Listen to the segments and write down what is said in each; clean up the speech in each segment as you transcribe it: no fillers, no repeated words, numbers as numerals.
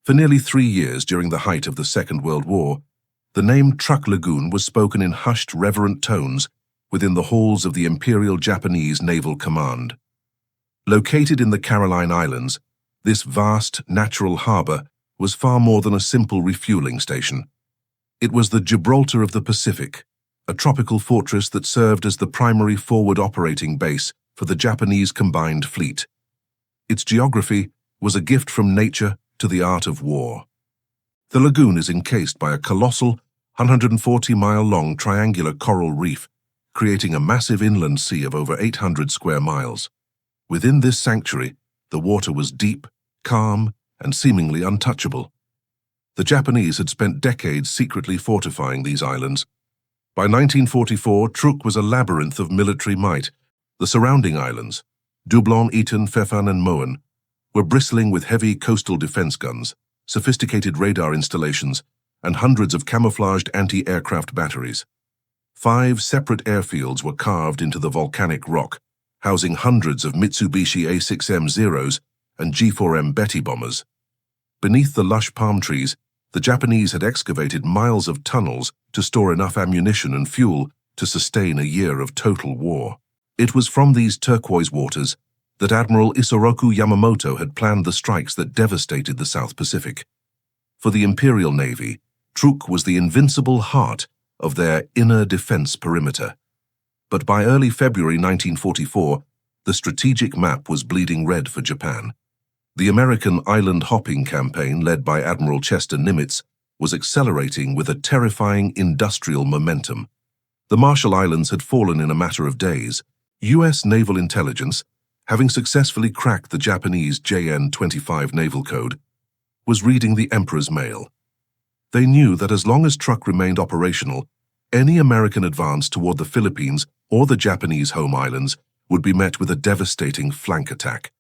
For nearly 3 years during the height of the Second World War, the name Truk Lagoon was spoken in hushed, reverent tones within the halls of the Imperial Japanese Naval Command. Located in the Caroline Islands, this vast, natural harbor was far more than a simple refueling station. It was the Gibraltar of the Pacific, a tropical fortress that served as the primary forward operating base for the Japanese combined fleet. Its geography was a gift from nature to the art of war. The lagoon is encased by a colossal, 140-mile-long triangular coral reef, creating a massive inland sea of over 800 square miles. Within this sanctuary, the water was deep, calm, and seemingly untouchable. The Japanese had spent decades secretly fortifying these islands. By 1944, Truk was a labyrinth of military might. The surrounding islands, Dublon, Eton, Fefan, and Moen, were bristling with heavy coastal defense guns, sophisticated radar installations, and hundreds of camouflaged anti-aircraft batteries. 5 separate airfields were carved into the volcanic rock, housing hundreds of Mitsubishi A6M-0s and G4M Betty bombers. Beneath the lush palm trees, the Japanese had excavated miles of tunnels to store enough ammunition and fuel to sustain a year of total war. It was from these turquoise waters that Admiral Isoroku Yamamoto had planned the strikes that devastated the South Pacific. For the Imperial Navy, Truk was the invincible heart of their inner defense perimeter. But by early February 1944, the strategic map was bleeding red for Japan. The American island-hopping campaign, led by Admiral Chester Nimitz, was accelerating with a terrifying industrial momentum. The Marshall Islands had fallen in a matter of days. U.S. naval intelligence, having successfully cracked the Japanese JN-25 naval code, was reading the Emperor's mail. They knew that as long as Truk remained operational, any American advance toward the Philippines or the Japanese home islands would be met with a devastating flank attack.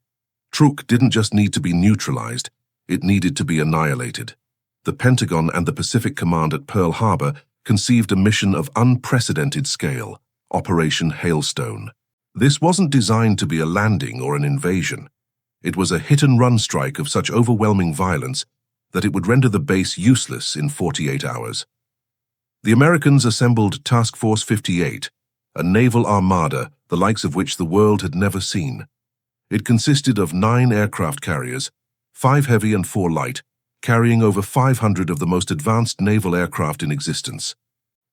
Truk didn't just need to be neutralized, it needed to be annihilated. The Pentagon and the Pacific Command at Pearl Harbor conceived a mission of unprecedented scale, Operation Hailstone. This wasn't designed to be a landing or an invasion. It was a hit-and-run strike of such overwhelming violence that it would render the base useless in 48 hours. The Americans assembled Task Force 58, a naval armada the likes of which the world had never seen. It consisted of 9 aircraft carriers, 5 heavy and 4 light, carrying over 500 of the most advanced naval aircraft in existence.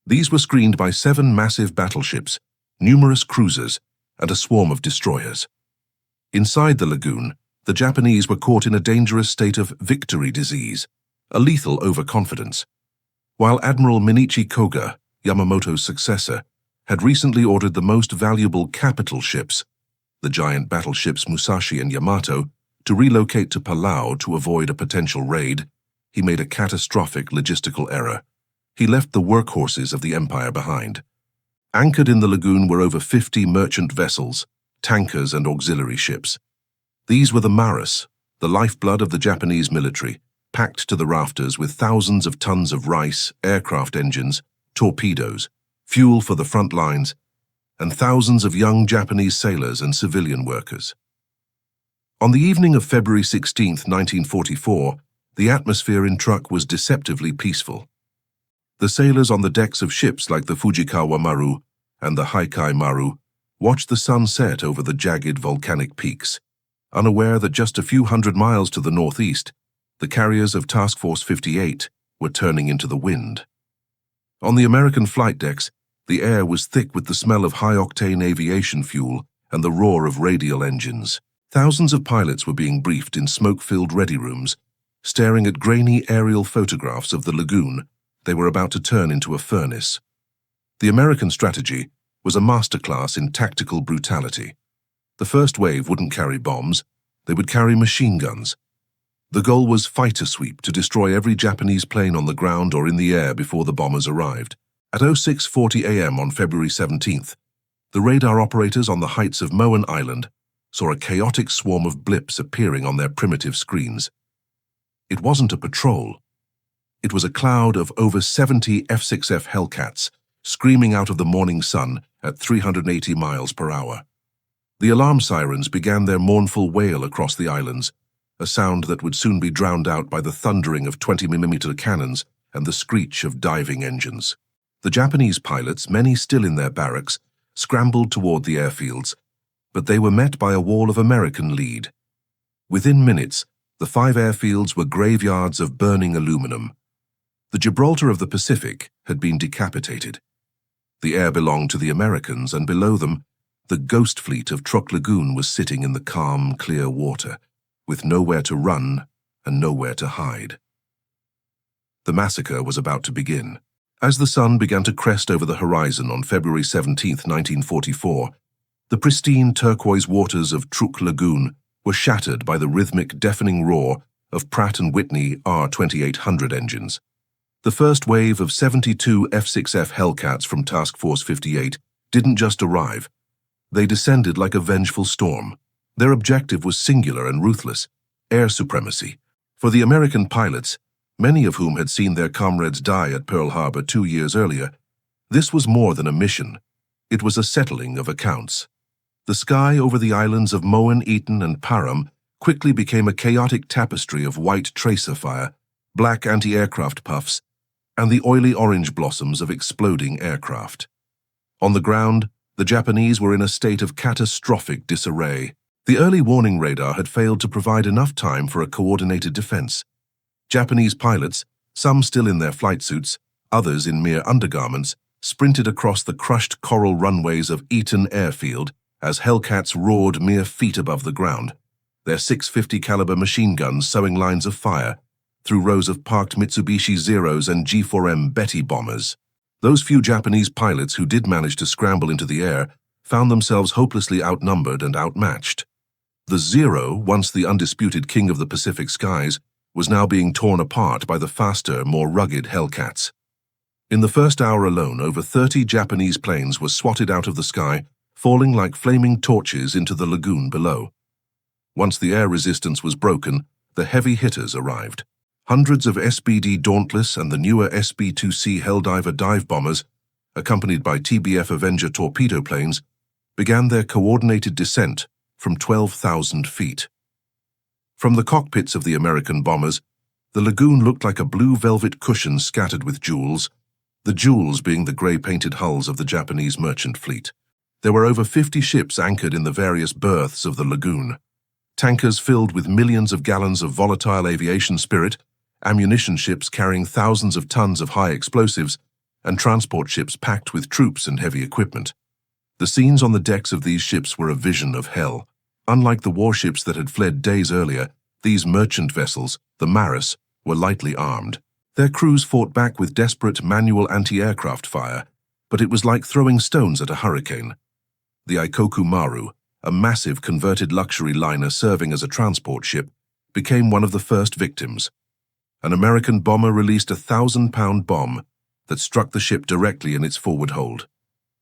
These were screened by 7 massive battleships, numerous cruisers, and a swarm of destroyers. Inside the lagoon, the Japanese were caught in a dangerous state of victory disease, a lethal overconfidence. While Admiral Minichi Koga, Yamamoto's successor, had recently ordered the most valuable capital ships, the giant battleships Musashi and Yamato, to relocate to Palau to avoid a potential raid, he made a catastrophic logistical error. He left the workhorses of the empire behind. Anchored in the lagoon were over 50 merchant vessels, tankers and auxiliary ships. These were the Maras, the lifeblood of the Japanese military, packed to the rafters with thousands of tons of rice, aircraft engines, torpedoes, fuel for the front lines, and thousands of young Japanese sailors and civilian workers. On the evening of February 16, 1944, the atmosphere in Truk was deceptively peaceful. The sailors on the decks of ships like the Fujikawa Maru and the Hailstone Maru watched the sun set over the jagged volcanic peaks, unaware that just a few hundred miles to the northeast, the carriers of Task Force 58 were turning into the wind. On the American flight decks, the air was thick with the smell of high-octane aviation fuel and the roar of radial engines. Thousands of pilots were being briefed in smoke-filled ready rooms, staring at grainy aerial photographs of the lagoon they were about to turn into a furnace. The American strategy was a masterclass in tactical brutality. The first wave wouldn't carry bombs, they would carry machine guns. The goal was fighter sweep to destroy every Japanese plane on the ground or in the air before the bombers arrived. At 06:40 a.m. on February 17th, the radar operators on the heights of Moen Island saw a chaotic swarm of blips appearing on their primitive screens. It wasn't a patrol. It was a cloud of over 70 F-6F Hellcats screaming out of the morning sun at 380 miles per hour. The alarm sirens began their mournful wail across the islands, a sound that would soon be drowned out by the thundering of 20mm cannons and the screech of diving engines. The Japanese pilots, many still in their barracks, scrambled toward the airfields, but they were met by a wall of American lead. Within minutes, the 5 airfields were graveyards of burning aluminum. The Gibraltar of the Pacific had been decapitated. The air belonged to the Americans, and below them, the ghost fleet of Truk Lagoon was sitting in the calm, clear water, with nowhere to run and nowhere to hide. The massacre was about to begin. As the sun began to crest over the horizon on February 17, 1944, the pristine turquoise waters of Chuuk Lagoon were shattered by the rhythmic, deafening roar of Pratt & Whitney R-2800 engines. The first wave of 72 F-6F Hellcats from Task Force 58 didn't just arrive. They descended like a vengeful storm. Their objective was singular and ruthless: air supremacy. For the American pilots, many of whom had seen their comrades die at Pearl Harbor 2 years earlier, this was more than a mission. It was a settling of accounts. The sky over the islands of Moan, Eaton, and Param quickly became a chaotic tapestry of white tracer fire, black anti-aircraft puffs, and the oily orange blossoms of exploding aircraft. On the ground, the Japanese were in a state of catastrophic disarray. The early warning radar had failed to provide enough time for a coordinated defense. Japanese pilots, some still in their flight suits, others in mere undergarments, sprinted across the crushed coral runways of Eaton Airfield as Hellcats roared mere feet above the ground, their .650 caliber machine guns sowing lines of fire through rows of parked Mitsubishi Zeros and G4M Betty bombers. Those few Japanese pilots who did manage to scramble into the air found themselves hopelessly outnumbered and outmatched. The Zero, once the undisputed king of the Pacific skies, was now being torn apart by the faster, more rugged Hellcats. In the first hour alone, over 30 Japanese planes were swatted out of the sky, falling like flaming torches into the lagoon below. Once the air resistance was broken, the heavy hitters arrived. Hundreds of SBD Dauntless and the newer SB-2C Helldiver dive bombers, accompanied by TBF Avenger torpedo planes, began their coordinated descent from 12,000 feet. From the cockpits of the American bombers, the lagoon looked like a blue velvet cushion scattered with jewels, the jewels being the grey-painted hulls of the Japanese merchant fleet. There were over 50 ships anchored in the various berths of the lagoon. Tankers filled with millions of gallons of volatile aviation spirit, ammunition ships carrying thousands of tons of high explosives, and transport ships packed with troops and heavy equipment. The scenes on the decks of these ships were a vision of hell. Unlike the warships that had fled days earlier, these merchant vessels, the Maris, were lightly armed. Their crews fought back with desperate manual anti-aircraft fire, but it was like throwing stones at a hurricane. The Ikoku Maru, a massive converted luxury liner serving as a transport ship, became one of the first victims. An American bomber released a 1,000-pound bomb that struck the ship directly in its forward hold.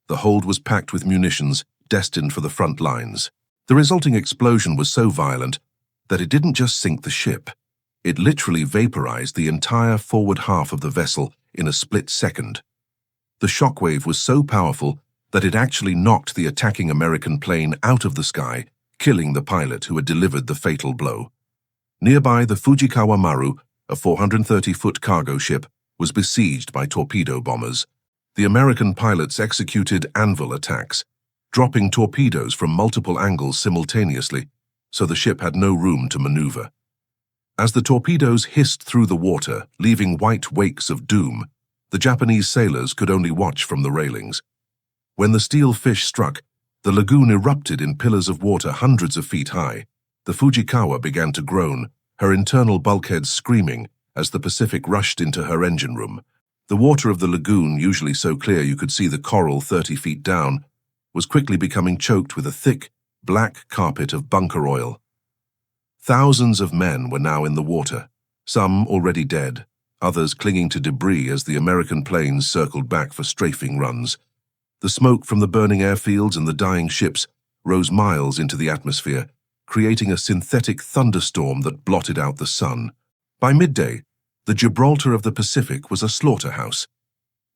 The hold was packed with munitions destined for the front lines. The resulting explosion was so violent that it didn't just sink the ship. It literally vaporized the entire forward half of the vessel in a split second. The shockwave was so powerful that it actually knocked the attacking American plane out of the sky, killing the pilot who had delivered the fatal blow. Nearby, the Fujikawa Maru, a 430-foot cargo ship, was besieged by torpedo bombers. The American pilots executed anvil attacks, dropping torpedoes from multiple angles simultaneously, so the ship had no room to maneuver. As the torpedoes hissed through the water, leaving white wakes of doom, the Japanese sailors could only watch from the railings. When the steel fish struck, the lagoon erupted in pillars of water hundreds of feet high. The Fujikawa began to groan, her internal bulkheads screaming as the Pacific rushed into her engine room. The water of the lagoon, usually so clear you could see the coral 30 feet down, was quickly becoming choked with a thick, black carpet of bunker oil. Thousands of men were now in the water, some already dead, others clinging to debris as the American planes circled back for strafing runs. The smoke from the burning airfields and the dying ships rose miles into the atmosphere, creating a synthetic thunderstorm that blotted out the sun. By midday, the Gibraltar of the Pacific was a slaughterhouse.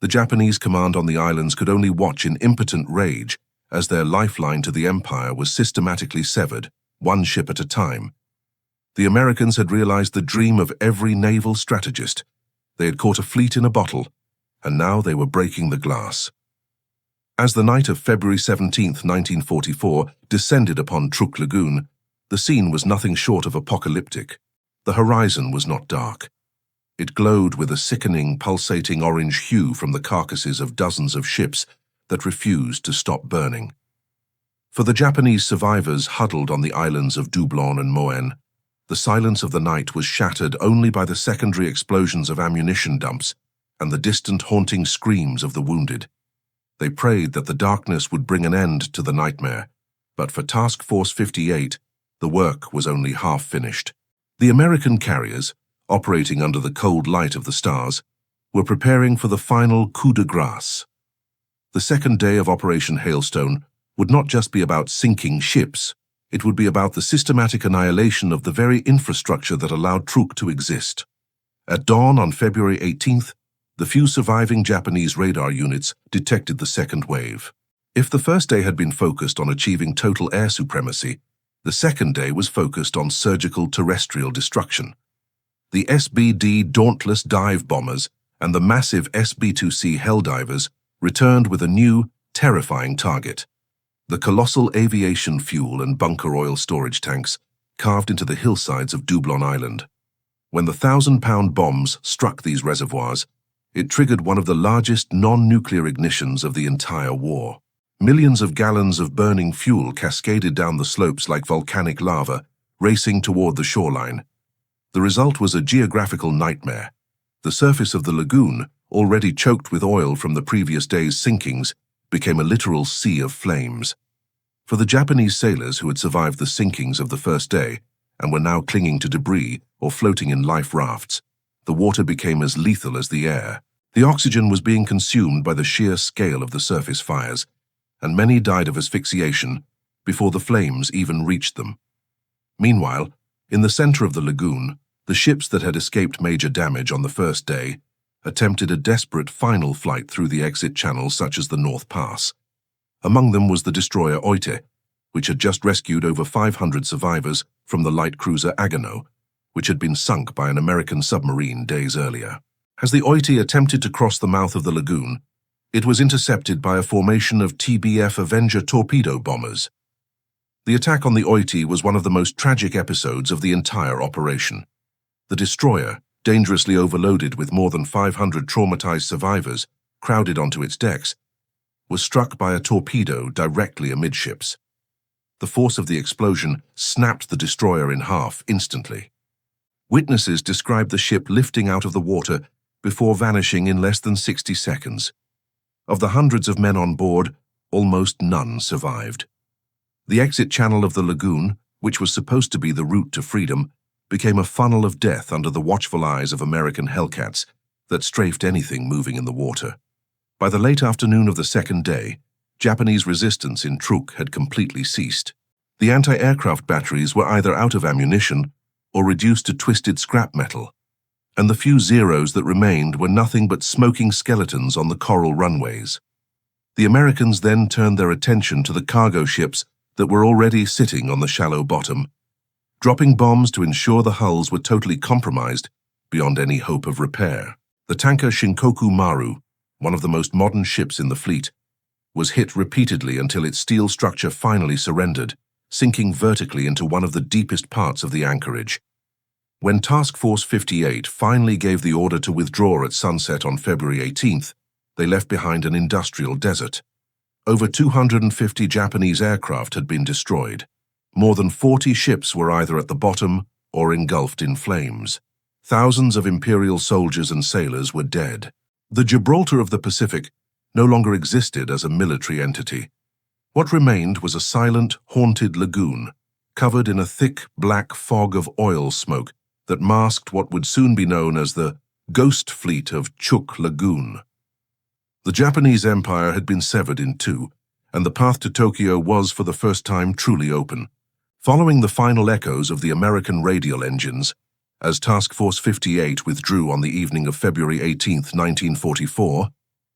The Japanese command on the islands could only watch in impotent rage as their lifeline to the empire was systematically severed, one ship at a time. The Americans had realized the dream of every naval strategist. They had caught a fleet in a bottle, and now they were breaking the glass. As the night of February 17, 1944, descended upon Truk Lagoon, the scene was nothing short of apocalyptic. The horizon was not dark. It glowed with a sickening, pulsating orange hue from the carcasses of dozens of ships that refused to stop burning. For the Japanese survivors huddled on the islands of Dublon and Moen, the silence of the night was shattered only by the secondary explosions of ammunition dumps and the distant haunting screams of the wounded. They prayed that the darkness would bring an end to the nightmare, but for Task Force 58, the work was only half finished. The American carriers, operating under the cold light of the stars, were preparing for the final coup de grace. The second day of Operation Hailstone would not just be about sinking ships, it would be about the systematic annihilation of the very infrastructure that allowed Truk to exist. At dawn on February 18th, the few surviving Japanese radar units detected the second wave. If the first day had been focused on achieving total air supremacy, the second day was focused on surgical terrestrial destruction. The SBD Dauntless dive bombers and the massive SB-2C Helldivers returned with a new, terrifying target. The colossal aviation fuel and bunker oil storage tanks carved into the hillsides of Dublon Island. When the 1,000-pound bombs struck these reservoirs, it triggered one of the largest non-nuclear ignitions of the entire war. Millions of gallons of burning fuel cascaded down the slopes like volcanic lava, racing toward the shoreline. The result was a geographical nightmare. The surface of the lagoon, already choked with oil from the previous day's sinkings, became a literal sea of flames. For the Japanese sailors who had survived the sinkings of the first day and were now clinging to debris or floating in life rafts, the water became as lethal as the air. The oxygen was being consumed by the sheer scale of the surface fires, and many died of asphyxiation before the flames even reached them. Meanwhile, in the center of the lagoon, the ships that had escaped major damage on the first day attempted a desperate final flight through the exit channels such as the North Pass. Among them was the destroyer Oite, which had just rescued over 500 survivors from the light cruiser Agano, which had been sunk by an American submarine days earlier. As the Oite attempted to cross the mouth of the lagoon, it was intercepted by a formation of TBF Avenger torpedo bombers. The attack on the Oite was one of the most tragic episodes of the entire operation. The destroyer, dangerously overloaded with more than 500 traumatized survivors crowded onto its decks, was struck by a torpedo directly amidships. The force of the explosion snapped the destroyer in half instantly. Witnesses described the ship lifting out of the water before vanishing in less than 60 seconds. Of the hundreds of men on board, almost none survived. The exit channel of the lagoon, which was supposed to be the route to freedom, became a funnel of death under the watchful eyes of American Hellcats that strafed anything moving in the water. By the late afternoon of the second day, Japanese resistance in Truk had completely ceased. The anti-aircraft batteries were either out of ammunition or reduced to twisted scrap metal, and the few Zeros that remained were nothing but smoking skeletons on the coral runways. The Americans then turned their attention to the cargo ships that were already sitting on the shallow bottom, dropping bombs to ensure the hulls were totally compromised beyond any hope of repair. The tanker Shinkoku Maru, one of the most modern ships in the fleet, was hit repeatedly until its steel structure finally surrendered, sinking vertically into one of the deepest parts of the anchorage. When Task Force 58 finally gave the order to withdraw at sunset on February 18th, they left behind an industrial desert. Over 250 Japanese aircraft had been destroyed. More than 40 ships were either at the bottom or engulfed in flames. Thousands of Imperial soldiers and sailors were dead. The Gibraltar of the Pacific no longer existed as a military entity. What remained was a silent, haunted lagoon, covered in a thick, black fog of oil smoke that masked what would soon be known as the Ghost Fleet of Chuuk Lagoon. The Japanese Empire had been severed in two, and the path to Tokyo was for the first time truly open. Following the final echoes of the American radial engines, as Task Force 58 withdrew on the evening of February 18, 1944,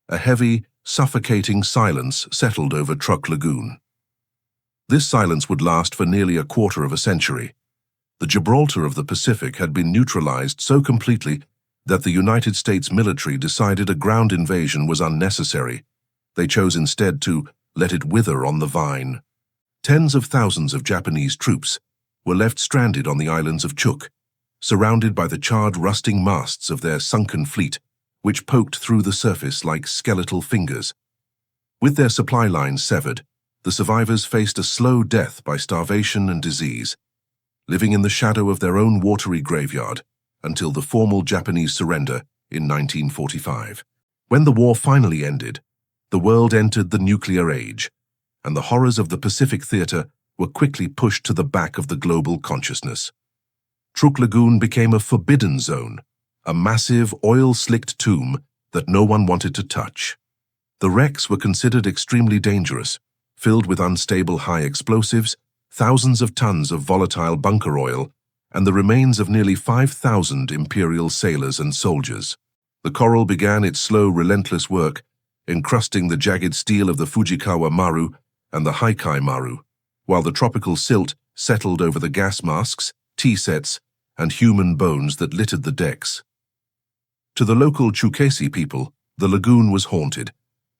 a heavy, suffocating silence settled over Truk Lagoon. This silence would last for nearly a quarter of a century. The Gibraltar of the Pacific had been neutralized so completely that the United States military decided a ground invasion was unnecessary. They chose instead to let it wither on the vine. Tens of thousands of Japanese troops were left stranded on the islands of Chuuk, surrounded by the charred, rusting masts of their sunken fleet, which poked through the surface like skeletal fingers. With their supply lines severed, the survivors faced a slow death by starvation and disease, living in the shadow of their own watery graveyard until the formal Japanese surrender in 1945. When the war finally ended, the world entered the nuclear age, and the horrors of the Pacific theater were quickly pushed to the back of the global consciousness. Truk Lagoon became a forbidden zone, a massive, oil-slicked tomb that no one wanted to touch. The wrecks were considered extremely dangerous, filled with unstable high explosives, thousands of tons of volatile bunker oil, and the remains of nearly 5,000 Imperial sailors and soldiers. The coral began its slow, relentless work, encrusting the jagged steel of the Fujikawa Maru and the Hailstone Maru, while the tropical silt settled over the gas masks, tea-sets, and human bones that littered the decks. To the local Chuukese people, the lagoon was haunted,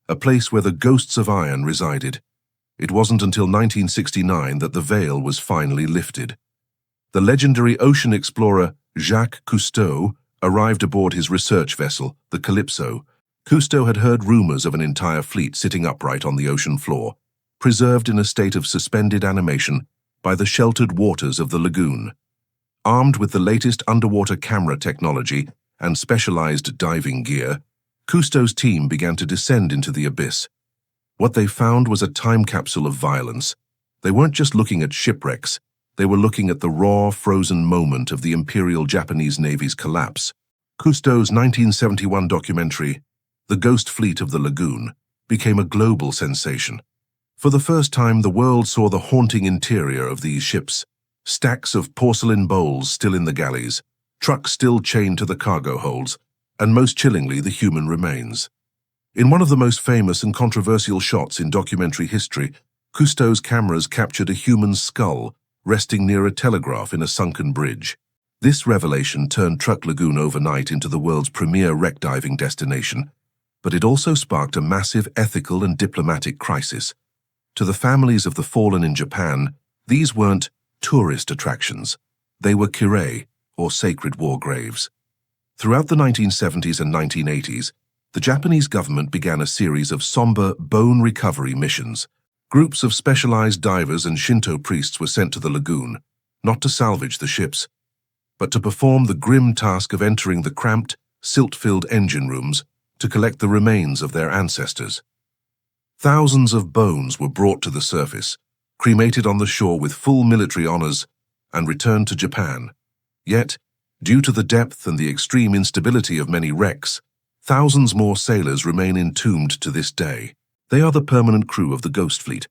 a place where the ghosts of iron resided. It wasn't until 1969 that the veil was finally lifted. The legendary ocean explorer Jacques Cousteau arrived aboard his research vessel, the Calypso. Cousteau had heard rumors of an entire fleet sitting upright on the ocean floor, preserved in a state of suspended animation by the sheltered waters of the lagoon. Armed with the latest underwater camera technology and specialized diving gear, Cousteau's team began to descend into the abyss. What they found was a time capsule of violence. They weren't just looking at shipwrecks, they were looking at the raw, frozen moment of the Imperial Japanese Navy's collapse. Cousteau's 1971 documentary, The Ghost Fleet of the Lagoon, became a global sensation. For the first time, the world saw the haunting interior of these ships. Stacks of porcelain bowls still in the galleys, trucks still chained to the cargo holds, and most chillingly, the human remains. In one of the most famous and controversial shots in documentary history, Cousteau's cameras captured a human skull resting near a telegraph in a sunken bridge. This revelation turned Truk Lagoon overnight into the world's premier wreck diving destination, but it also sparked a massive ethical and diplomatic crisis. To the families of the fallen in Japan, these weren't tourist attractions. They were kirei, or sacred war graves. Throughout the 1970s and 1980s, the Japanese government began a series of somber bone recovery missions. Groups of specialized divers and Shinto priests were sent to the lagoon, not to salvage the ships, but to perform the grim task of entering the cramped, silt-filled engine rooms to collect the remains of their ancestors. Thousands of bones were brought to the surface, cremated on the shore with full military honors, and returned to Japan. Yet, due to the depth and the extreme instability of many wrecks, thousands more sailors remain entombed to this day. They are the permanent crew of the Ghost Fleet,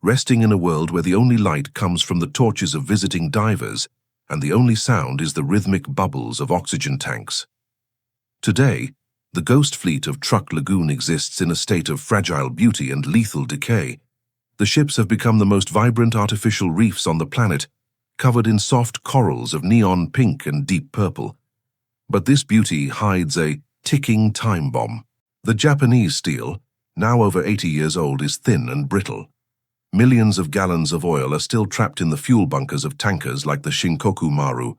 resting in a world where the only light comes from the torches of visiting divers and the only sound is the rhythmic bubbles of oxygen tanks. Today, the Ghost Fleet of Truk Lagoon exists in a state of fragile beauty and lethal decay. The ships have become the most vibrant artificial reefs on the planet, covered in soft corals of neon pink and deep purple. But this beauty hides a ticking time bomb. The Japanese steel, now over 80 years old, is thin and brittle. Millions of gallons of oil are still trapped in the fuel bunkers of tankers like the Chuuk Maru.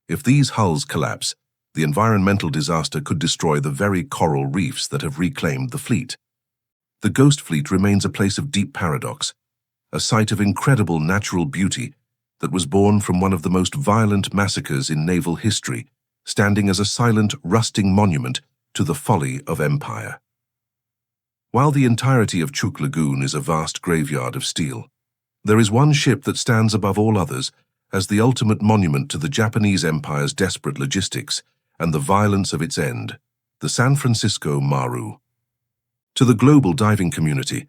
If these hulls collapse, the environmental disaster could destroy the very coral reefs that have reclaimed the fleet. The Ghost Fleet remains a place of deep paradox, a site of incredible natural beauty that was born from one of the most violent massacres in naval history, standing as a silent, rusting monument to the folly of empire. While the entirety of Chuuk Lagoon is a vast graveyard of steel, there is one ship that stands above all others as the ultimate monument to the Japanese Empire's desperate logistics and the violence of its end, the San Francisco Maru. To the global diving community,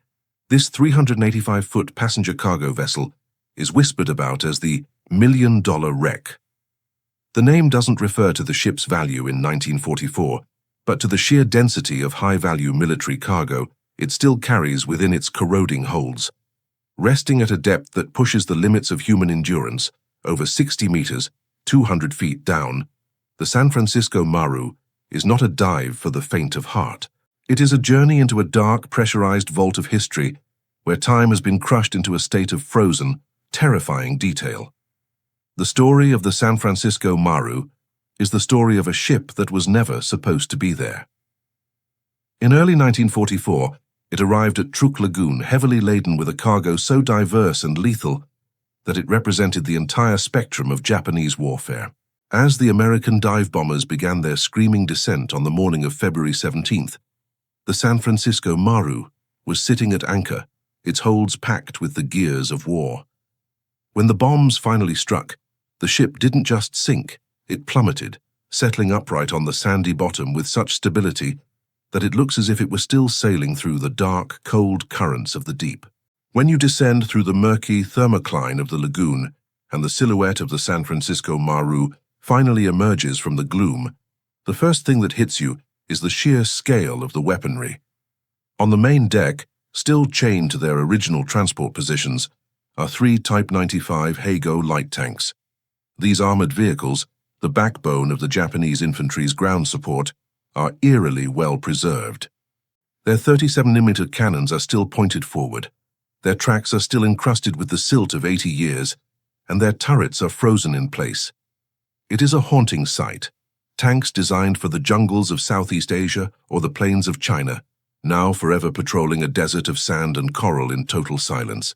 this 385-foot passenger cargo vessel is whispered about as the $1 million wreck. The name doesn't refer to the ship's value in 1944, but to the sheer density of high-value military cargo it still carries within its corroding holds. Resting at a depth that pushes the limits of human endurance, over 60 meters, 200 feet down, the San Francisco Maru is not a dive for the faint of heart. It is a journey into a dark, pressurized vault of history where time has been crushed into a state of frozen, terrifying detail. The story of the San Francisco Maru is the story of a ship that was never supposed to be there. In early 1944, it arrived at Truk Lagoon heavily laden with a cargo so diverse and lethal that it represented the entire spectrum of Japanese warfare. As the American dive bombers began their screaming descent on the morning of February 17th, the San Francisco Maru was sitting at anchor, its holds packed with the gears of war. When the bombs finally struck, the ship didn't just sink, it plummeted, settling upright on the sandy bottom with such stability that it looks as if it were still sailing through the dark, cold currents of the deep. When you descend through the murky thermocline of the lagoon and the silhouette of the San Francisco Maru finally emerges from the gloom, the first thing that hits you is the sheer scale of the weaponry. On the main deck, still chained to their original transport positions, are 3 Type 95 Heigo light tanks. These armored vehicles, the backbone of the Japanese infantry's ground support, are eerily well preserved. Their 37mm cannons are still pointed forward, their tracks are still encrusted with the silt of 80 years, and their turrets are frozen in place. It is a haunting sight. Tanks designed for the jungles of Southeast Asia or the plains of China, now forever patrolling a desert of sand and coral in total silence.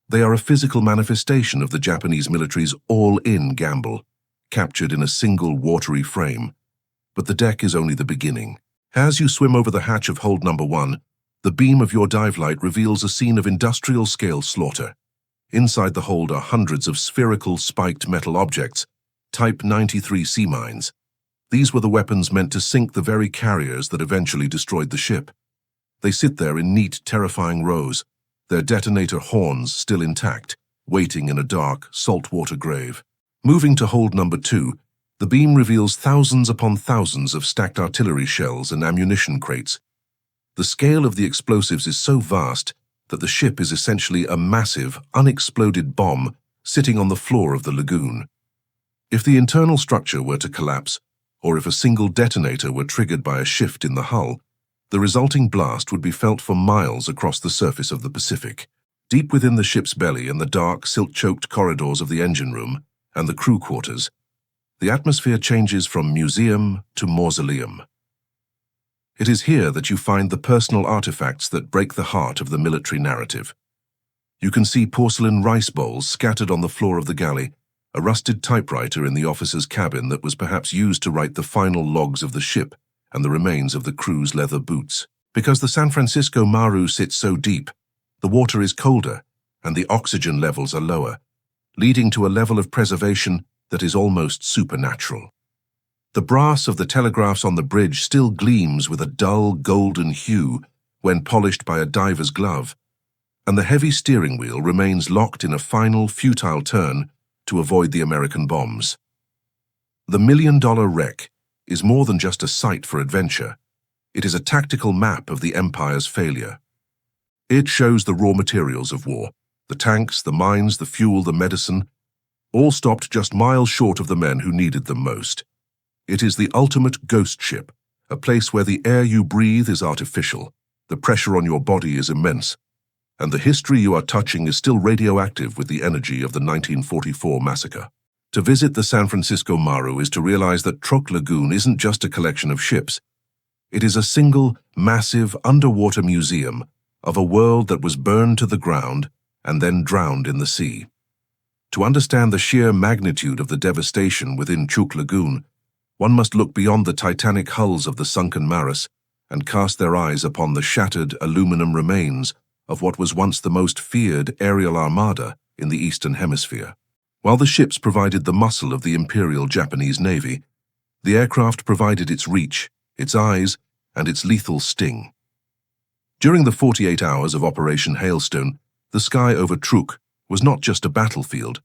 They are a physical manifestation of the Japanese military's all-in gamble, captured in a single watery frame. But the deck is only the beginning. As you swim over the hatch of hold number 1, the beam of your dive light reveals a scene of industrial-scale slaughter. Inside the hold are hundreds of spherical, spiked metal objects, Type 93 sea mines. These were the weapons meant to sink the very carriers that eventually destroyed the ship. They sit there in neat, terrifying rows, their detonator horns still intact, waiting in a dark, saltwater grave. Moving to hold number 2, the beam reveals thousands upon thousands of stacked artillery shells and ammunition crates. The scale of the explosives is so vast that the ship is essentially a massive, unexploded bomb sitting on the floor of the lagoon. If the internal structure were to collapse, or if a single detonator were triggered by a shift in the hull, the resulting blast would be felt for miles across the surface of the Pacific. Deep within the ship's belly and the dark, silt-choked corridors of the engine room and the crew quarters, the atmosphere changes from museum to mausoleum. It is here that you find the personal artifacts that break the heart of the military narrative. You can see porcelain rice bowls scattered on the floor of the galley, a rusted typewriter in the officer's cabin that was perhaps used to write the final logs of the ship, and the remains of the crew's leather boots. Because the San Francisco Maru sits so deep, the water is colder and the oxygen levels are lower, leading to a level of preservation that is almost supernatural. The brass of the telegraphs on the bridge still gleams with a dull golden hue when polished by a diver's glove, and the heavy steering wheel remains locked in a final, futile turn to avoid the American bombs. The $1 million wreck is more than just a site for adventure. It is a tactical map of the Empire's failure. It shows the raw materials of war, the tanks, the mines, the fuel, the medicine, all stopped just miles short of the men who needed them most. It is the ultimate ghost ship, a place where the air you breathe is artificial, the pressure on your body is immense, and the history you are touching is still radioactive with the energy of the 1944 massacre. To visit the San Francisco Maru is to realize that Truk Lagoon isn't just a collection of ships. It is a single, massive, underwater museum of a world that was burned to the ground and then drowned in the sea. To understand the sheer magnitude of the devastation within Chuuk Lagoon, one must look beyond the titanic hulls of the sunken Maris and cast their eyes upon the shattered aluminum remains of what was once the most feared aerial armada in the Eastern Hemisphere. While the ships provided the muscle of the Imperial Japanese Navy, the aircraft provided its reach, its eyes, and its lethal sting. During the 48 hours of Operation Hailstone, the sky over Truk was not just a battlefield.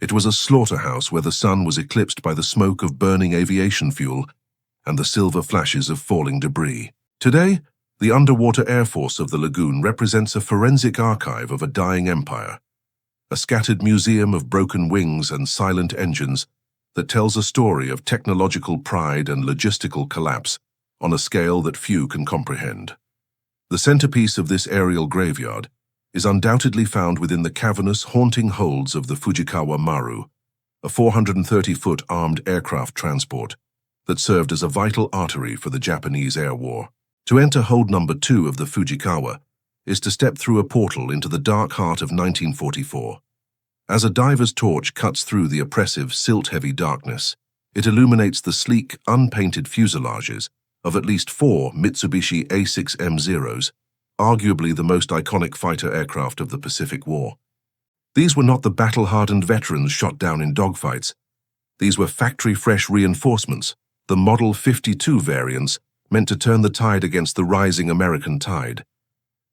It was a slaughterhouse where the sun was eclipsed by the smoke of burning aviation fuel and the silver flashes of falling debris. Today, the underwater air force of the lagoon represents a forensic archive of a dying empire, a scattered museum of broken wings and silent engines that tells a story of technological pride and logistical collapse on a scale that few can comprehend. The centerpiece of this aerial graveyard is undoubtedly found within the cavernous, haunting holds of the Fujikawa Maru, a 430-foot armed aircraft transport that served as a vital artery for the Japanese air war. To enter hold number 2 of the Fujikawa is to step through a portal into the dark heart of 1944. As a diver's torch cuts through the oppressive, silt-heavy darkness, it illuminates the sleek, unpainted fuselages of at least 4 Mitsubishi A6M0s, arguably the most iconic fighter aircraft of the Pacific War. These were not the battle-hardened veterans shot down in dogfights. These were factory-fresh reinforcements, the Model 52 variants meant to turn the tide against the rising American tide.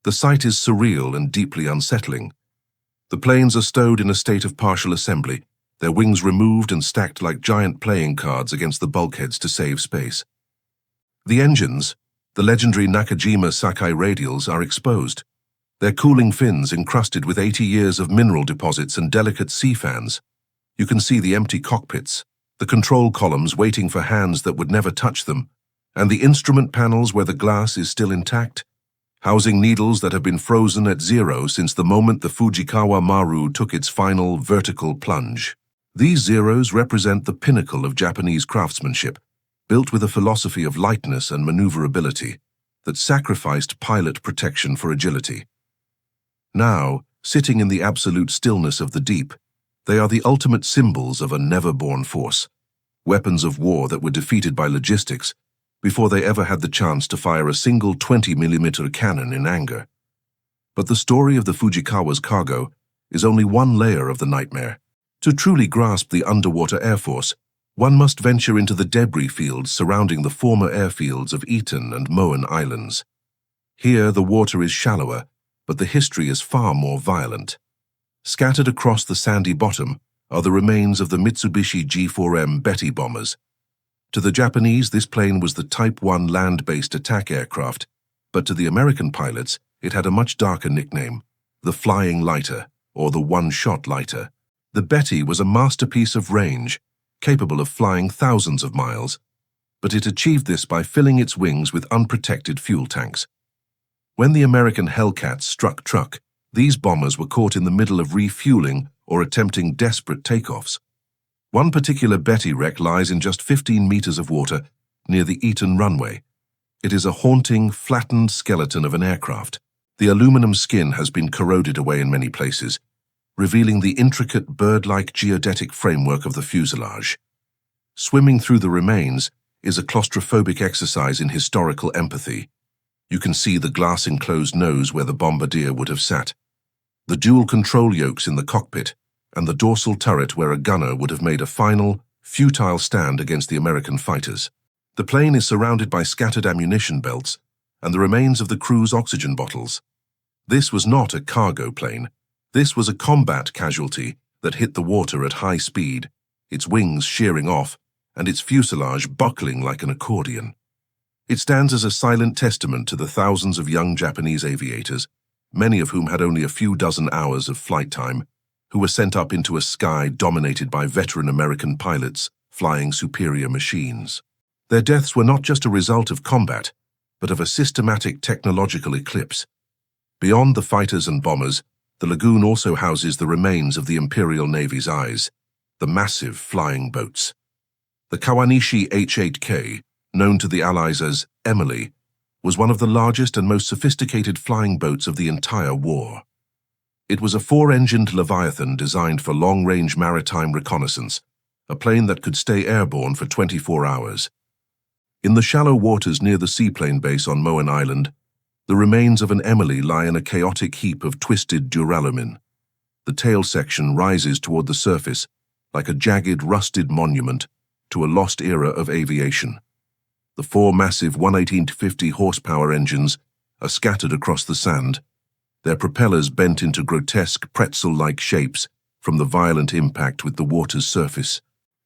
The sight is surreal and deeply unsettling. The planes are stowed in a state of partial assembly, their wings removed and stacked like giant playing cards against the bulkheads to save space. The engines, the legendary Nakajima Sakai radials, are exposed, their cooling fins encrusted with 80 years of mineral deposits and delicate sea fans. You can see the empty cockpits, the control columns waiting for hands that would never touch them, and the instrument panels where the glass is still intact, housing needles that have been frozen at zero since the moment the Fujikawa Maru took its final vertical plunge. These zeros represent the pinnacle of Japanese craftsmanship, built with a philosophy of lightness and maneuverability that sacrificed pilot protection for agility. Now, sitting in the absolute stillness of the deep, they are the ultimate symbols of a never-born force, weapons of war that were defeated by logistics before they ever had the chance to fire a single 20mm cannon in anger. But the story of the Fujikawa's cargo is only one layer of the nightmare. To truly grasp the underwater air force, one must venture into the debris fields surrounding the former airfields of Eton and Moen Islands. Here the water is shallower, but the history is far more violent. Scattered across the sandy bottom are the remains of the Mitsubishi G4M Betty bombers. To the Japanese, this plane was the Type 1 land-based attack aircraft, but to the American pilots, it had a much darker nickname, the Flying Lighter, or the One-Shot Lighter. The Betty was a masterpiece of range, capable of flying thousands of miles, but it achieved this by filling its wings with unprotected fuel tanks. When the American Hellcats struck Truk, these bombers were caught in the middle of refueling or attempting desperate takeoffs. One particular Betty wreck lies in just 15 meters of water near the Eton runway. It is a haunting, flattened skeleton of an aircraft. The aluminum skin has been corroded away in many places, revealing the intricate bird-like geodetic framework of the fuselage. Swimming through the remains is a claustrophobic exercise in historical empathy. You can see the glass-enclosed nose where the bombardier would have sat, the dual control yokes in the cockpit, and the dorsal turret where a gunner would have made a final, futile stand against the American fighters. The plane is surrounded by scattered ammunition belts and the remains of the crew's oxygen bottles. This was not a cargo plane. This was a combat casualty that hit the water at high speed, its wings shearing off and its fuselage buckling like an accordion. It stands as a silent testament to the thousands of young Japanese aviators, many of whom had only a few dozen hours of flight time, who were sent up into a sky dominated by veteran American pilots flying superior machines. Their deaths were not just a result of combat, but of a systematic technological eclipse. Beyond the fighters and bombers, the lagoon also houses the remains of the Imperial Navy's eyes, the massive flying boats. The Kawanishi H-8K, known to the Allies as Emily, was one of the largest and most sophisticated flying boats of the entire war. It was a 4-engined Leviathan designed for long-range maritime reconnaissance, a plane that could stay airborne for 24 hours. In the shallow waters near the seaplane base on Moen Island, the remains of an Emily lie in a chaotic heap of twisted duralumin. The tail section rises toward the surface like a jagged, rusted monument to a lost era of aviation. The 4 massive 118-50 horsepower engines are scattered across the sand, their propellers bent into grotesque pretzel-like shapes from the violent impact with the water's surface.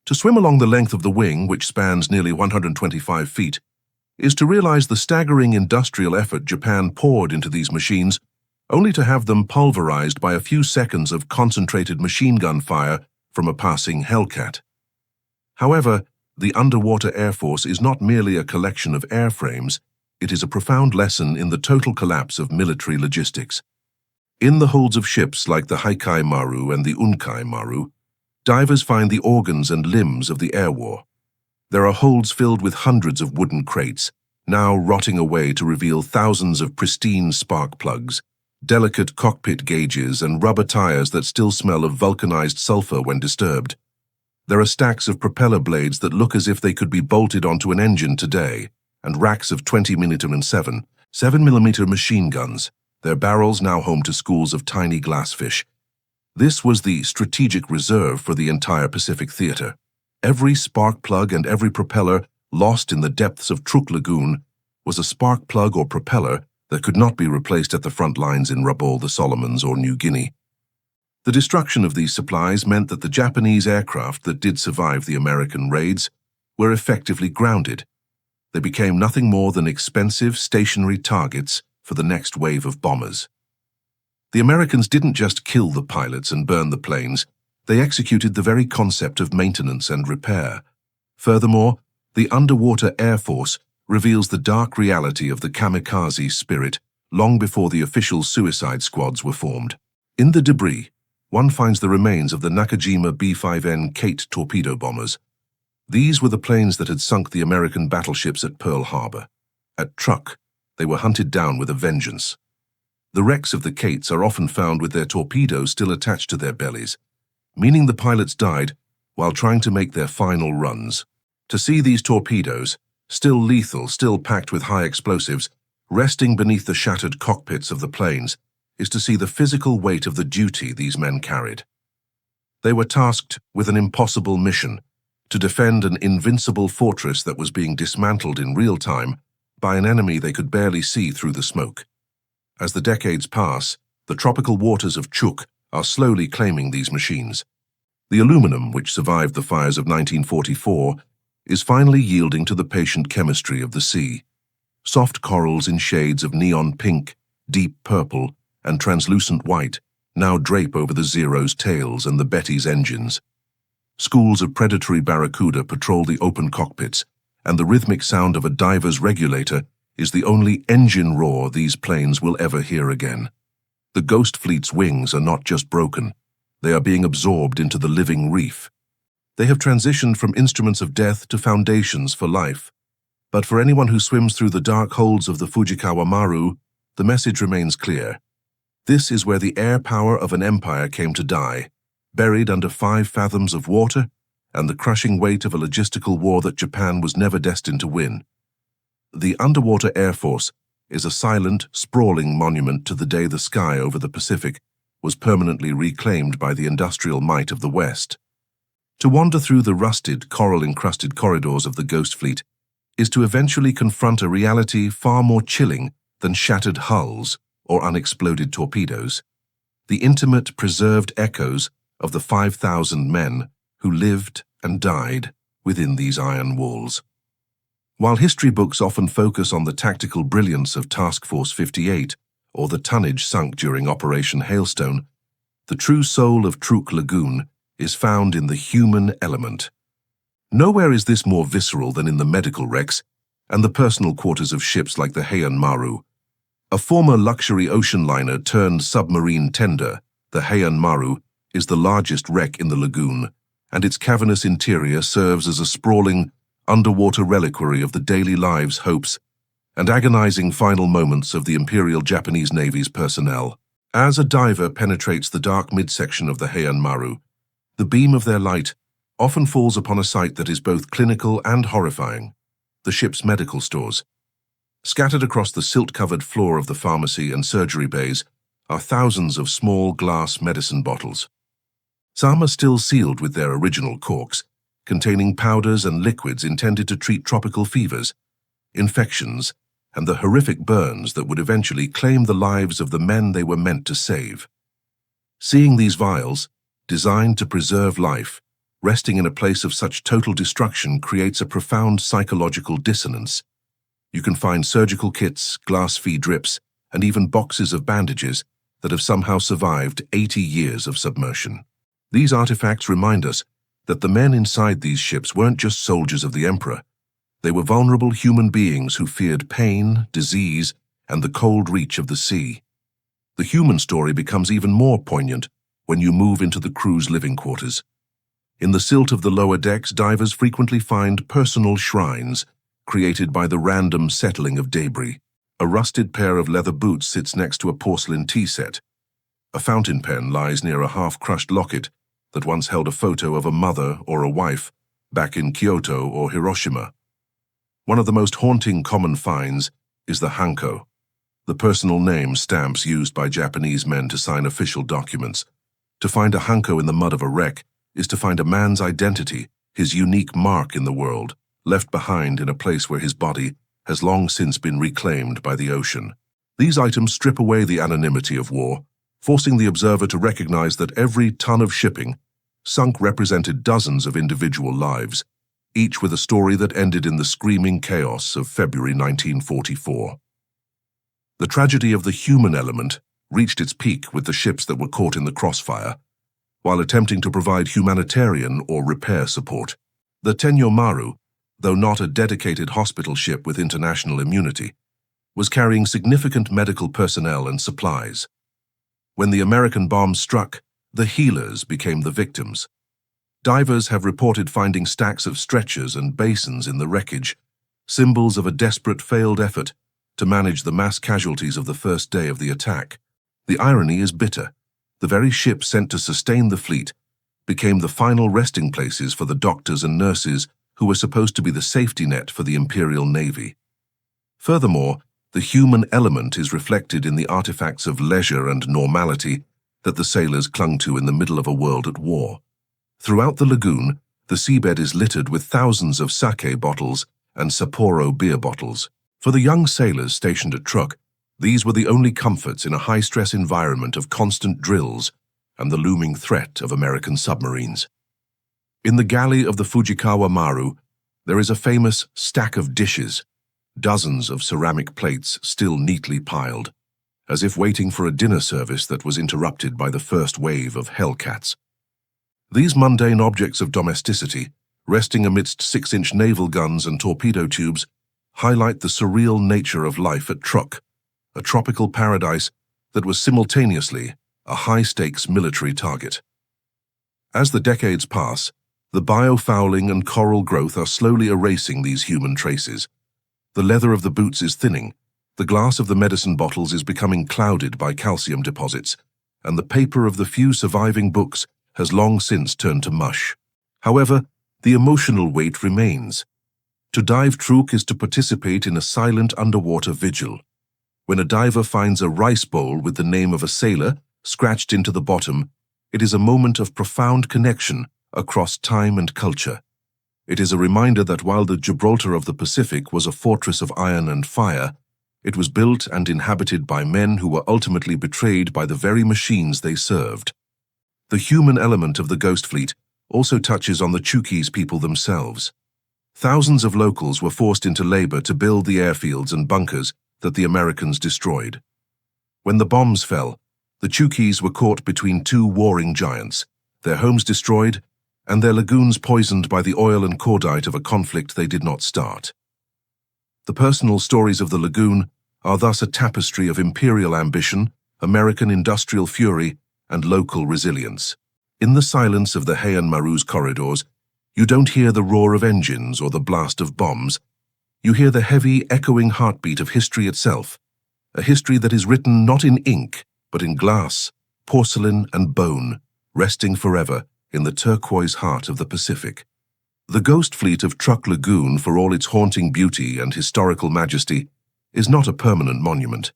To swim along the length of the wing, which spans nearly 125 feet, is to realize the staggering industrial effort Japan poured into these machines only to have them pulverized by a few seconds of concentrated machine gun fire from a passing Hellcat. However, the underwater Air Force is not merely a collection of airframes, it is a profound lesson in the total collapse of military logistics. In the holds of ships like the Haikai Maru and the Unkai Maru, divers find the organs and limbs of the air war. There are holds filled with hundreds of wooden crates, now rotting away to reveal thousands of pristine spark plugs, delicate cockpit gauges, and rubber tires that still smell of vulcanized sulfur when disturbed. There are stacks of propeller blades that look as if they could be bolted onto an engine today, and racks of 20mm and 7mm machine guns, their barrels now home to schools of tiny glassfish. This was the strategic reserve for the entire Pacific theater. Every spark plug and every propeller lost in the depths of Truk Lagoon was a spark plug or propeller that could not be replaced at the front lines in Rabaul, the Solomons, or New Guinea. The destruction of these supplies meant that the Japanese aircraft that did survive the American raids were effectively grounded. They became nothing more than expensive, stationary targets for the next wave of bombers. The Americans didn't just kill the pilots and burn the planes, they executed the very concept of maintenance and repair. Furthermore, the underwater Air Force reveals the dark reality of the kamikaze spirit long before the official suicide squads were formed. In the debris, one finds the remains of the Nakajima B-5N Kate torpedo bombers. These were the planes that had sunk the American battleships at Pearl Harbor. At Truk, they were hunted down with a vengeance. The wrecks of the Kates are often found with their torpedoes still attached to their bellies, meaning the pilots died while trying to make their final runs. To see these torpedoes, still lethal, still packed with high explosives, resting beneath the shattered cockpits of the planes, is to see the physical weight of the duty these men carried. They were tasked with an impossible mission, to defend an invincible fortress that was being dismantled in real time by an enemy they could barely see through the smoke. As the decades pass, the tropical waters of Chuuk are slowly claiming these machines. The aluminum, which survived the fires of 1944, is finally yielding to the patient chemistry of the sea. Soft corals in shades of neon pink, deep purple, and translucent white now drape over the Zero's tails and the Betty's engines. Schools of predatory barracuda patrol the open cockpits, and the rhythmic sound of a diver's regulator is the only engine roar these planes will ever hear again. The Ghost Fleet's wings are not just broken, they are being absorbed into the living reef. They have transitioned from instruments of death to foundations for life. But for anyone who swims through the dark holds of the Fujikawa Maru, the message remains clear. This is where the air power of an empire came to die, buried under 5 fathoms of water and the crushing weight of a logistical war that Japan was never destined to win. The underwater Air Force is a silent, sprawling monument to the day the sky over the Pacific was permanently reclaimed by the industrial might of the West. To wander through the rusted, coral-encrusted corridors of the Ghost Fleet is to eventually confront a reality far more chilling than shattered hulls or unexploded torpedoes. The intimate, preserved echoes of the 5,000 men who lived and died within these iron walls. While history books often focus on the tactical brilliance of Task Force 58 or the tonnage sunk during Operation Hailstone, the true soul of Truk Lagoon is found in the human element. Nowhere is this more visceral than in the medical wrecks and the personal quarters of ships like the Heian Maru. A former luxury ocean liner turned submarine tender, the Heian Maru is the largest wreck in the lagoon, and its cavernous interior serves as a sprawling, underwater reliquary of the daily lives, hopes, and agonizing final moments of the Imperial Japanese Navy's personnel. As a diver penetrates the dark midsection of the Heian Maru, the beam of their light often falls upon a sight that is both clinical and horrifying: the ship's medical stores. Scattered across the silt-covered floor of the pharmacy and surgery bays are thousands of small glass medicine bottles. Some are still sealed with their original corks, containing powders and liquids intended to treat tropical fevers, infections, and the horrific burns that would eventually claim the lives of the men they were meant to save. Seeing these vials, designed to preserve life, resting in a place of such total destruction creates a profound psychological dissonance. You can find surgical kits, glass feed drips, and even boxes of bandages that have somehow survived 80 years of submersion. These artifacts remind us that the men inside these ships weren't just soldiers of the Emperor. They were vulnerable human beings who feared pain, disease, and the cold reach of the sea. The human story becomes even more poignant when you move into the crew's living quarters. In the silt of the lower decks, divers frequently find personal shrines created by the random settling of debris. A rusted pair of leather boots sits next to a porcelain tea set. A fountain pen lies near a half-crushed locket that once held a photo of a mother or a wife back in Kyoto or Hiroshima. One of the most haunting common finds is the hanko, the personal name stamps used by Japanese men to sign official documents. To find a hanko in the mud of a wreck is to find a man's identity, his unique mark in the world, left behind in a place where his body has long since been reclaimed by the ocean. These items strip away the anonymity of war, forcing the observer to recognize that every ton of shipping sunk represented dozens of individual lives, each with a story that ended in the screaming chaos of February 1944. The tragedy of the human element reached its peak with the ships that were caught in the crossfire, while attempting to provide humanitarian or repair support. The Tenyo Maru, though not a dedicated hospital ship with international immunity, was carrying significant medical personnel and supplies. When the American bombs struck, the healers became the victims. Divers have reported finding stacks of stretchers and basins in the wreckage, symbols of a desperate failed effort to manage the mass casualties of the first day of the attack. The irony is bitter. The very ships sent to sustain the fleet became the final resting places for the doctors and nurses who were supposed to be the safety net for the Imperial Navy. Furthermore, the human element is reflected in the artifacts of leisure and normality that the sailors clung to in the middle of a world at war. Throughout the lagoon, the seabed is littered with thousands of sake bottles and Sapporo beer bottles. For the young sailors stationed at Truk, these were the only comforts in a high-stress environment of constant drills and the looming threat of American submarines. In the galley of the Fujikawa Maru, there is a famous stack of dishes, dozens of ceramic plates still neatly piled, as if waiting for a dinner service that was interrupted by the first wave of hellcats. These mundane objects of domesticity, resting amidst 6-inch naval guns and torpedo tubes, highlight the surreal nature of life at Truk, a tropical paradise that was simultaneously a high-stakes military target. As the decades pass, the biofouling and coral growth are slowly erasing these human traces. The leather of the boots is thinning, the glass of the medicine bottles is becoming clouded by calcium deposits, and the paper of the few surviving books has long since turned to mush. However, the emotional weight remains. To dive Truk is to participate in a silent underwater vigil. When a diver finds a rice bowl with the name of a sailor scratched into the bottom, it is a moment of profound connection across time and culture. It is a reminder that while the Gibraltar of the Pacific was a fortress of iron and fire, it was built and inhabited by men who were ultimately betrayed by the very machines they served. The human element of the Ghost Fleet also touches on the Chuukese people themselves. Thousands of locals were forced into labor to build the airfields and bunkers that the Americans destroyed. When the bombs fell, the Chuukese were caught between two warring giants, their homes destroyed and their lagoons poisoned by the oil and cordite of a conflict they did not start. The personal stories of the lagoon are thus a tapestry of imperial ambition, American industrial fury, and local resilience. In the silence of the Heian Maru's corridors, you don't hear the roar of engines or the blast of bombs. You hear the heavy, echoing heartbeat of history itself, a history that is written not in ink, but in glass, porcelain, and bone, resting forever in the turquoise heart of the Pacific. The Ghost Fleet of Truk Lagoon, for all its haunting beauty and historical majesty, is not a permanent monument.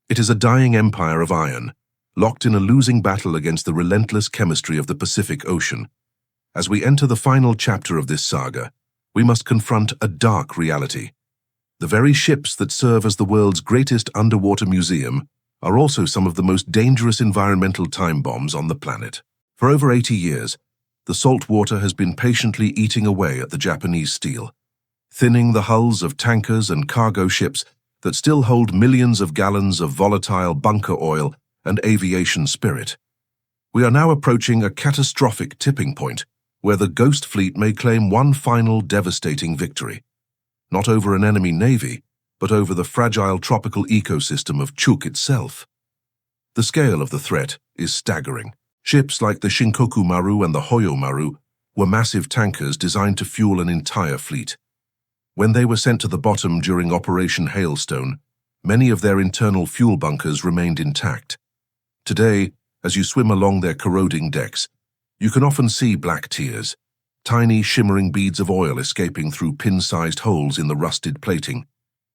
It is a dying empire of iron, locked in a losing battle against the relentless chemistry of the Pacific Ocean. As we enter the final chapter of this saga, we must confront a dark reality. The very ships that serve as the world's greatest underwater museum are also some of the most dangerous environmental time bombs on the planet. For over 80 years, the salt water has been patiently eating away at the Japanese steel, thinning the hulls of tankers and cargo ships that still hold millions of gallons of volatile bunker oil and aviation spirit. We are now approaching a catastrophic tipping point where the Ghost Fleet may claim one final devastating victory, not over an enemy navy, but over the fragile tropical ecosystem of Chuuk itself. The scale of the threat is staggering. Ships like the Shinkoku Maru and the Hoyo Maru were massive tankers designed to fuel an entire fleet. When they were sent to the bottom during Operation Hailstone, many of their internal fuel bunkers remained intact. Today, as you swim along their corroding decks, you can often see black tears, tiny shimmering beads of oil escaping through pin-sized holes in the rusted plating.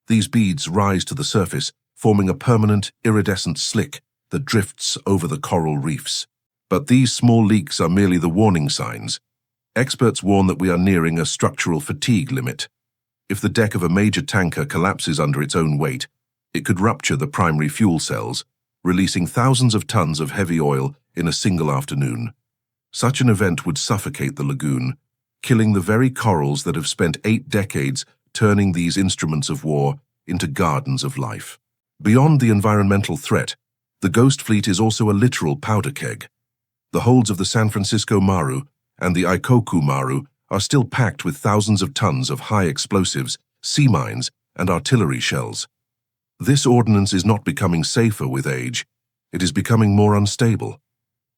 These beads rise to the surface, forming a permanent, iridescent slick that drifts over the coral reefs. But these small leaks are merely the warning signs. Experts warn that we are nearing a structural fatigue limit. If the deck of a major tanker collapses under its own weight, it could rupture the primary fuel cells, releasing thousands of tons of heavy oil in a single afternoon. Such an event would suffocate the lagoon, killing the very corals that have spent 8 decades turning these instruments of war into gardens of life. Beyond the environmental threat, the Ghost Fleet is also a literal powder keg. The holds of the San Francisco Maru and the Ikoku Maru are still packed with thousands of tons of high explosives, sea mines, and artillery shells. This ordnance is not becoming safer with age, it is becoming more unstable.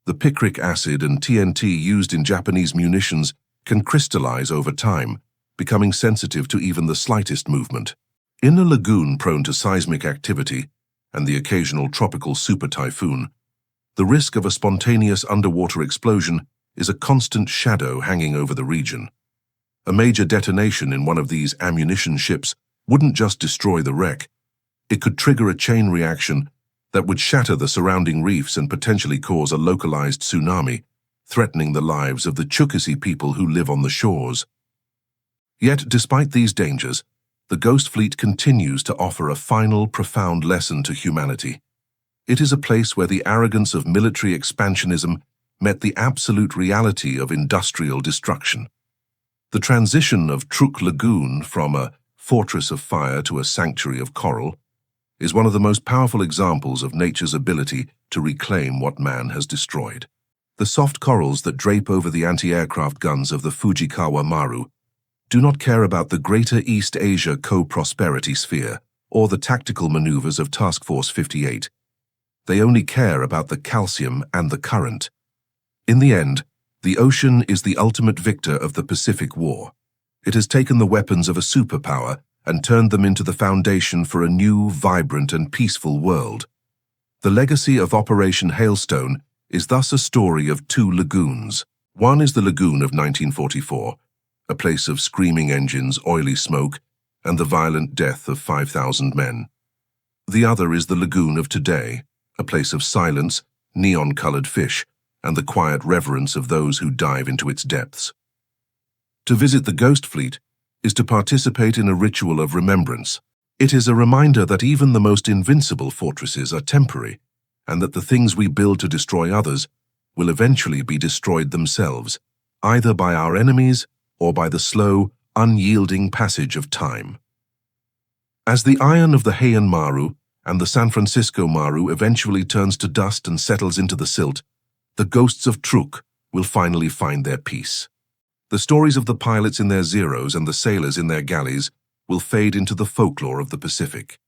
The picric acid and TNT used in Japanese munitions can crystallize over time, becoming sensitive to even the slightest movement. In a lagoon prone to seismic activity and the occasional tropical super typhoon, the risk of a spontaneous underwater explosion is a constant shadow hanging over the region. A major detonation in one of these ammunition ships wouldn't just destroy the wreck, it could trigger a chain reaction that would shatter the surrounding reefs and potentially cause a localized tsunami, threatening the lives of the Chuukese people who live on the shores. Yet, despite these dangers, the Ghost Fleet continues to offer a final, profound lesson to humanity. It is a place where the arrogance of military expansionism met the absolute reality of industrial destruction. The transition of Truk Lagoon from a fortress of fire to a sanctuary of coral is one of the most powerful examples of nature's ability to reclaim what man has destroyed. The soft corals that drape over the anti-aircraft guns of the Fujikawa Maru do not care about the Greater East Asia co-prosperity sphere or the tactical maneuvers of Task Force 58. They only care about the calcium and the current. In the end, the ocean is the ultimate victor of the Pacific War. It has taken the weapons of a superpower and turned them into the foundation for a new, vibrant, and peaceful world. The legacy of Operation Hailstone is thus a story of 2 lagoons. One is the lagoon of 1944, a place of screaming engines, oily smoke, and the violent death of 5,000 men. The other is the lagoon of today, a place of silence, neon-colored fish, and the quiet reverence of those who dive into its depths. To visit the Ghost Fleet is to participate in a ritual of remembrance. It is a reminder that even the most invincible fortresses are temporary, and that the things we build to destroy others will eventually be destroyed themselves, either by our enemies or by the slow, unyielding passage of time. As the iron of the Heian Maru and the San Francisco Maru eventually turns to dust and settles into the silt, the ghosts of Truk will finally find their peace. The stories of the pilots in their Zeros and the sailors in their galleys will fade into the folklore of the Pacific.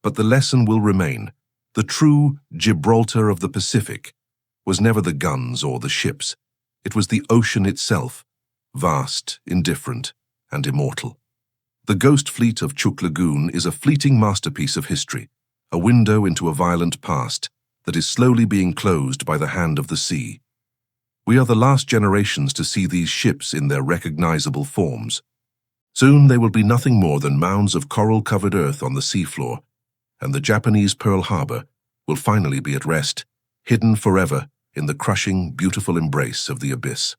But the lesson will remain. The true Gibraltar of the Pacific was never the guns or the ships. It was the ocean itself, vast, indifferent, and immortal. The Ghost Fleet of Chuuk Lagoon is a fleeting masterpiece of history, a window into a violent past that is slowly being closed by the hand of the sea. We are the last generations to see these ships in their recognizable forms. Soon they will be nothing more than mounds of coral-covered earth on the seafloor, and the Japanese Pearl Harbor will finally be at rest, hidden forever in the crushing, beautiful embrace of the abyss.